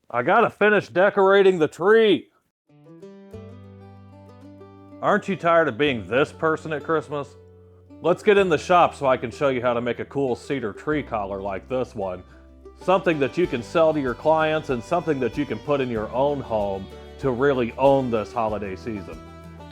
I gotta finish decorating the tree. Aren't you tired of being this person at Christmas? Let's get in the shop so I can show you how to make a cool cedar tree collar like this one. Something that you can sell to your clients and something that you can put in your own home to really own this holiday season.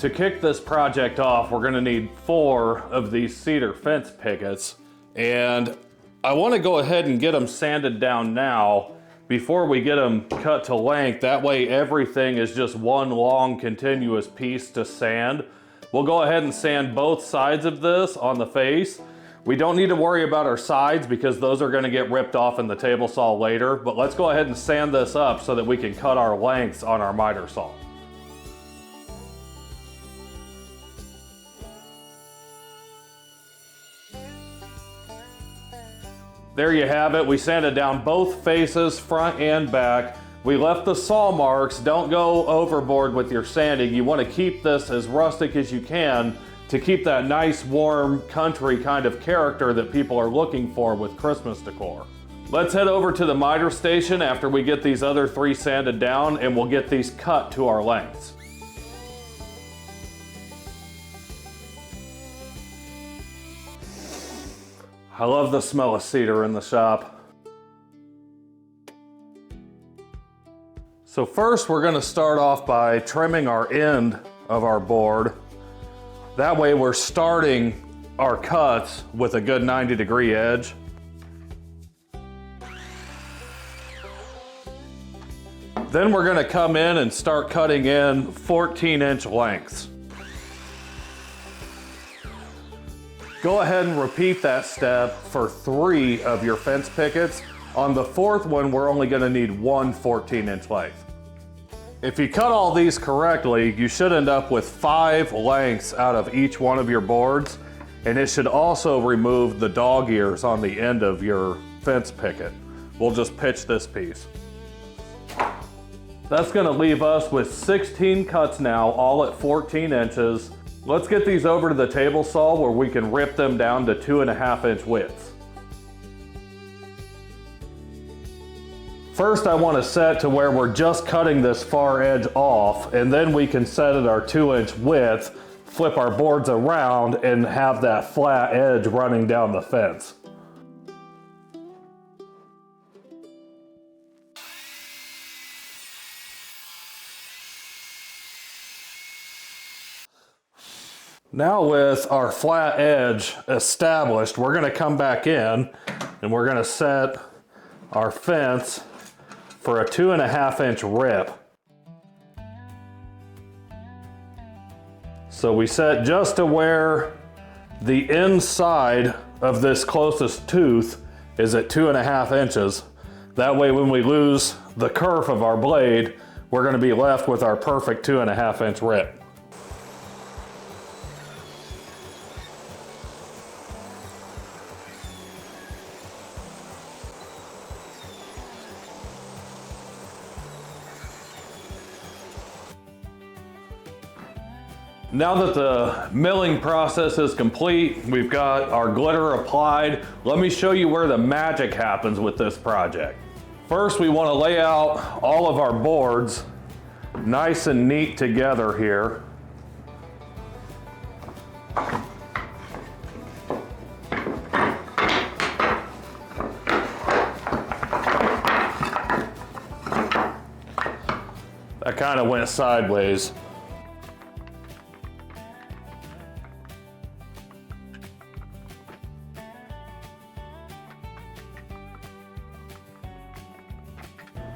To kick this project off, we're gonna need 4 of these cedar fence pickets, and I wanna go ahead and get them sanded down now before we get them cut to length. That way everything is just one long continuous piece to sand. We'll go ahead and sand both sides of this on the face. We don't need to worry about our sides because those are gonna get ripped off in the table saw later, but let's go ahead and sand this up so that we can cut our lengths on our miter saw. There you have it. We sanded down both faces, front and back. We left the saw marks. Don't go overboard with your sanding. You want to keep this as rustic as you can to keep that nice, warm, country kind of character that people are looking for with Christmas decor. Let's head over to the miter station after we get these other 3 sanded down, and we'll get these cut to our lengths. I love the smell of cedar in the shop. So first we're going to start off by trimming our end of our board. That way we're starting our cuts with a good 90-degree edge. Then we're going to come in and start cutting in 14-inch lengths. Go ahead and repeat that step for 3 of your fence pickets. On the 4th one, we're only gonna need 1 14-inch length. If you cut all these correctly, you should end up with 5 lengths out of each one of your boards, and it should also remove the dog ears on the end of your fence picket. We'll just pitch this piece. That's gonna leave us with 16 cuts now, all at 14 inches. Let's get these over to the table saw where we can rip them down to 2.5-inch widths. First, I want to set to where we're just cutting this far edge off, and then we can set at our 2-inch width, flip our boards around, and have that flat edge running down the fence. Now with our flat edge established, we're gonna come back in and we're gonna set our fence for a 2.5-inch rip. So we set just to where the inside of this closest tooth is at 2.5 inches. That way when we lose the kerf of our blade, we're gonna be left with our perfect 2.5-inch rip. Now that the milling process is complete, we've got our glitter applied. Let me show you where the magic happens with this project. First, we want to lay out all of our boards nice and neat together here. That kind of went sideways.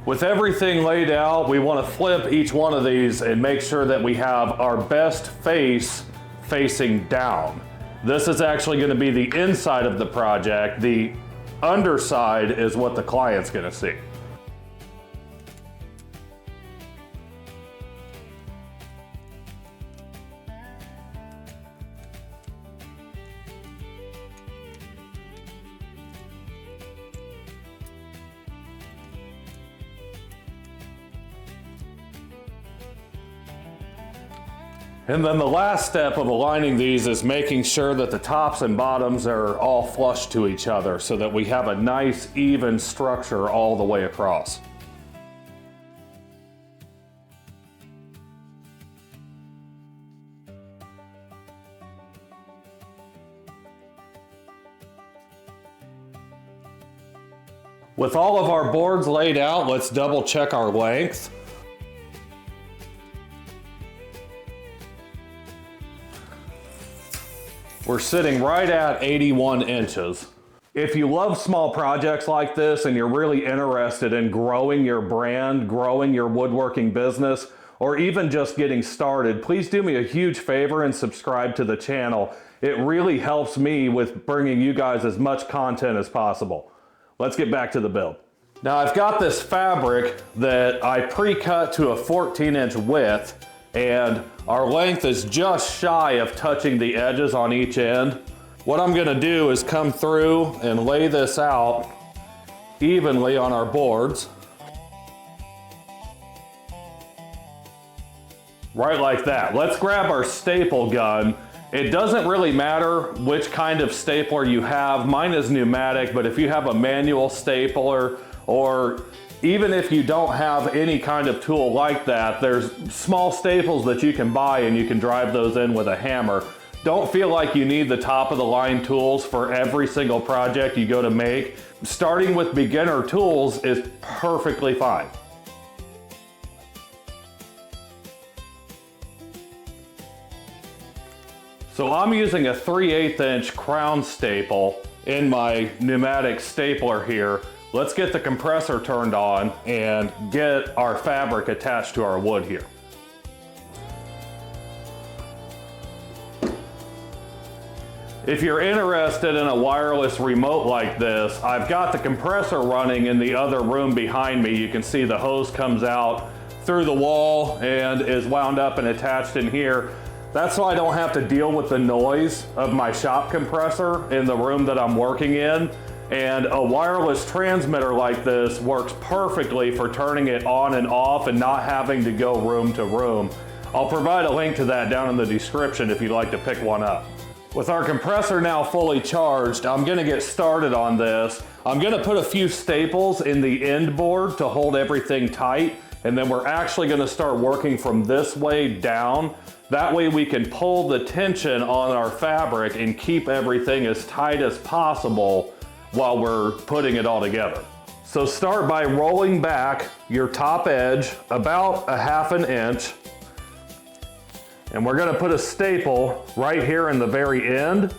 With everything laid out, we want to flip each one of these and make sure that we have our best face facing down. This is actually going to be the inside of the project. The underside is what the client's going to see. And then the last step of aligning these is making sure that the tops and bottoms are all flush to each other so that we have a nice even structure all the way across. With all of our boards laid out, let's double check our length. We're sitting right at 81 inches. If you love small projects like this and you're really interested in growing your brand, growing your woodworking business, or even just getting started, please do me a huge favor and subscribe to the channel. It really helps me with bringing you guys as much content as possible. Let's get back to the build. Now I've got this fabric that I pre-cut to a 14-inch width, and our length is just shy of touching the edges on each end. What I'm gonna do is come through and lay this out evenly on our boards. Right like that. Let's grab our staple gun. It doesn't really matter which kind of stapler you have. Mine is pneumatic, but if you have a manual stapler, or even if you don't have any kind of tool like that, there's small staples that you can buy and you can drive those in with a hammer. Don't feel like you need the top of the line tools for every single project you go to make. Starting with beginner tools is perfectly fine. So I'm using a 3/8 inch crown staple in my pneumatic stapler here. Let's get the compressor turned on and get our fabric attached to our wood here. If you're interested in a wireless remote like this, I've got the compressor running in the other room behind me. You can see the hose comes out through the wall and is wound up and attached in here. That's so I don't have to deal with the noise of my shop compressor in the room that I'm working in. And a wireless transmitter like this works perfectly for turning it on and off and not having to go room to room. I'll provide a link to that down in the description if you'd like to pick one up. With our compressor now fully charged, I'm gonna get started on this. I'm gonna put a few staples in the end board to hold everything tight, and then we're actually gonna start working from this way down. That way we can pull the tension on our fabric and keep everything as tight as possible while we're putting it all together. So start by rolling back your top edge about a 1/2 inch. And we're gonna put a staple right here in the very end.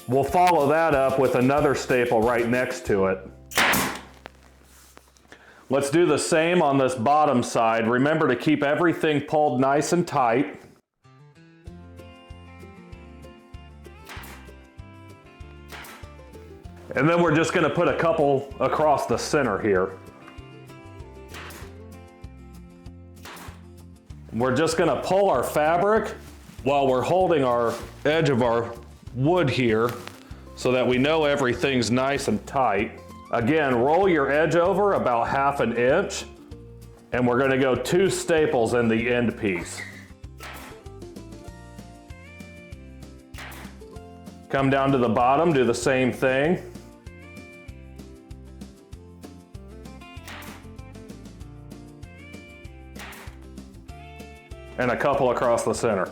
We'll follow that up with another staple right next to it. Let's do the same on this bottom side. Remember to keep everything pulled nice and tight. And then we're just gonna put a couple across the center here. We're just gonna pull our fabric while we're holding our edge of our wood here so that we know everything's nice and tight. Again, roll your edge over about 1/2 inch, and we're gonna go 2 staples in the end piece. Come down to the bottom, do the same thing. And a couple across the center.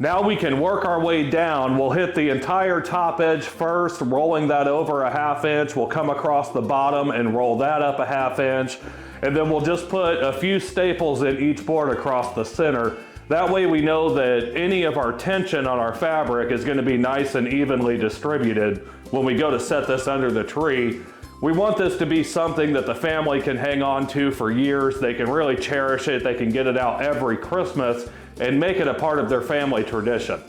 Now we can work our way down. We'll hit the entire top edge first, rolling that over a 1/2 inch. We'll come across the bottom and roll that up a 1/2 inch. And then we'll just put a few staples in each board across the center. That way we know that any of our tension on our fabric is gonna be nice and evenly distributed when we go to set this under the tree. We want this to be something that the family can hang on to for years. They can really cherish it. They can get it out every Christmas and make it a part of their family tradition.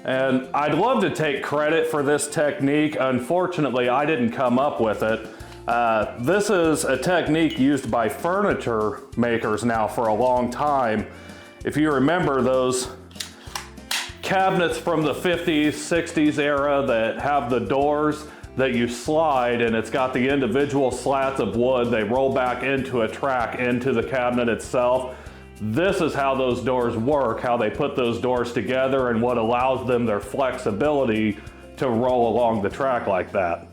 And I'd love to take credit for this technique. Unfortunately, I didn't come up with it. This is a technique used by furniture makers now for a long time. If you remember those cabinets from the 50s, 60s era that have the doors that you slide and it's got the individual slats of wood, they roll back into a track into the cabinet itself. This is how those doors work, how they put those doors together and what allows them their flexibility to roll along the track like that.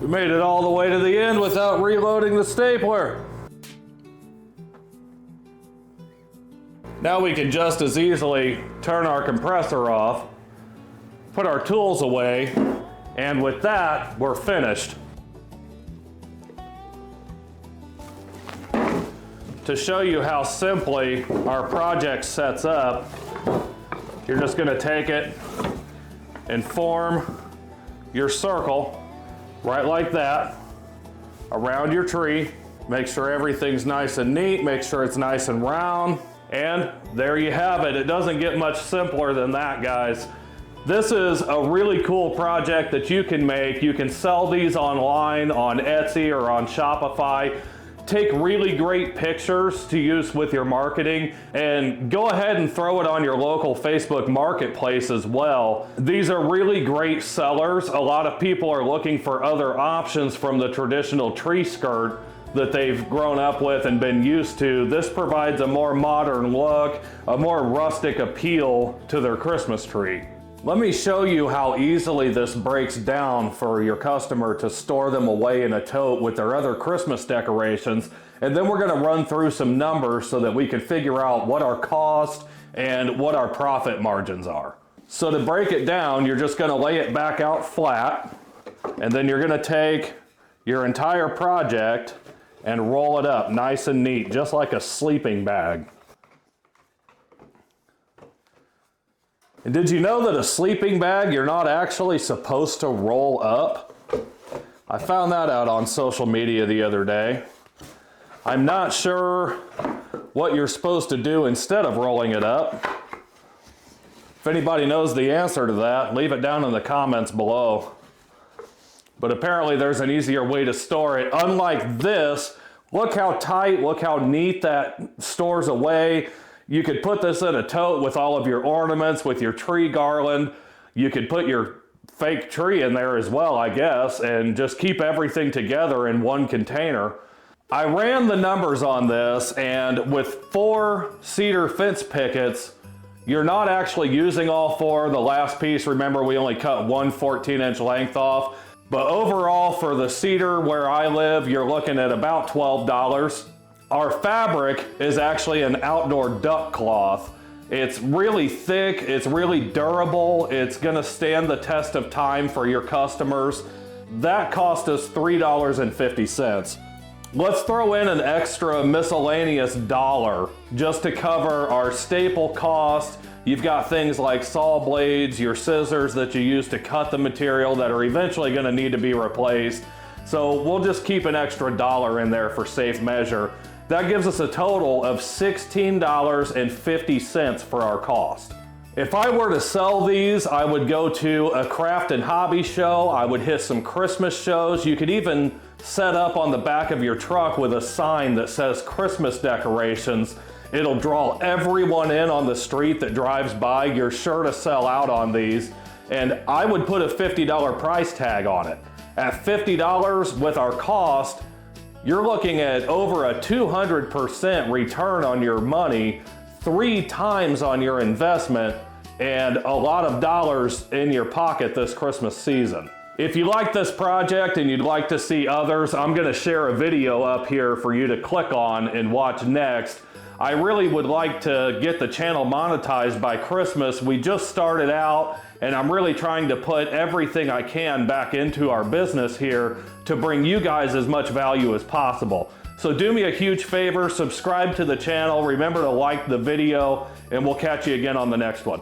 We made it all the way to the end without reloading the stapler. Now we can just as easily turn our compressor off, put our tools away, and with that, we're finished. To show you how simply our project sets up, you're just gonna take it and form your circle right like that around your tree. Make sure everything's nice and neat, make sure it's nice and round, and there you have it. It doesn't get much simpler than that, guys. This is a really cool project that you can make. You can sell these online on Etsy or on Shopify. Take really great pictures to use with your marketing, and go ahead and throw it on your local Facebook marketplace as well. These are really great sellers. A lot of people are looking for other options from the traditional tree skirt that they've grown up with and been used to. This provides a more modern look, a more rustic appeal to their Christmas tree. Let me show you how easily this breaks down for your customer to store them away in a tote with their other Christmas decorations. And then we're gonna run through some numbers so that we can figure out what our cost and what our profit margins are. So to break it down, you're just gonna lay it back out flat, and then you're gonna take your entire project and roll it up nice and neat, just like a sleeping bag. And did you know that a sleeping bag you're not actually supposed to roll up? I found that out on social media the other day. I'm not sure what you're supposed to do instead of rolling it up. If anybody knows the answer to that, leave it down in the comments below. But apparently there's an easier way to store it. Unlike this, look how tight, look how neat that stores away. You could put this in a tote with all of your ornaments, with your tree garland. You could put your fake tree in there as well, I guess, and just keep everything together in one container. I ran the numbers on this, and with 4 cedar fence pickets, you're not actually using all 4. The last piece, remember, we only cut one 14-inch length off. But overall, for the cedar where I live, you're looking at about $12. Our fabric is actually an outdoor duck cloth. It's really thick, it's really durable, it's gonna stand the test of time for your customers. That cost us $3.50. Let's throw in an extra miscellaneous $1 just to cover our staple cost. You've got things like saw blades, your scissors that you use to cut the material that are eventually gonna need to be replaced. So we'll just keep an extra $1 in there for safe measure. That gives us a total of $16.50 for our cost. If I were to sell these, I would go to a craft and hobby show. I would hit some Christmas shows. You could even set up on the back of your truck with a sign that says Christmas decorations. It'll draw everyone in on the street that drives by. You're sure to sell out on these. And I would put a $50 price tag on it. At $50 with our cost, you're looking at over a 200% return on your money, 3 times on your investment, and a lot of dollars in your pocket this Christmas season. If you like this project and you'd like to see others, I'm gonna share a video up here for you to click on and watch next. I really would like to get the channel monetized by Christmas. We just started out, and I'm really trying to put everything I can back into our business here to bring you guys as much value as possible. So do me a huge favor, subscribe to the channel, remember to like the video, and we'll catch you again on the next one.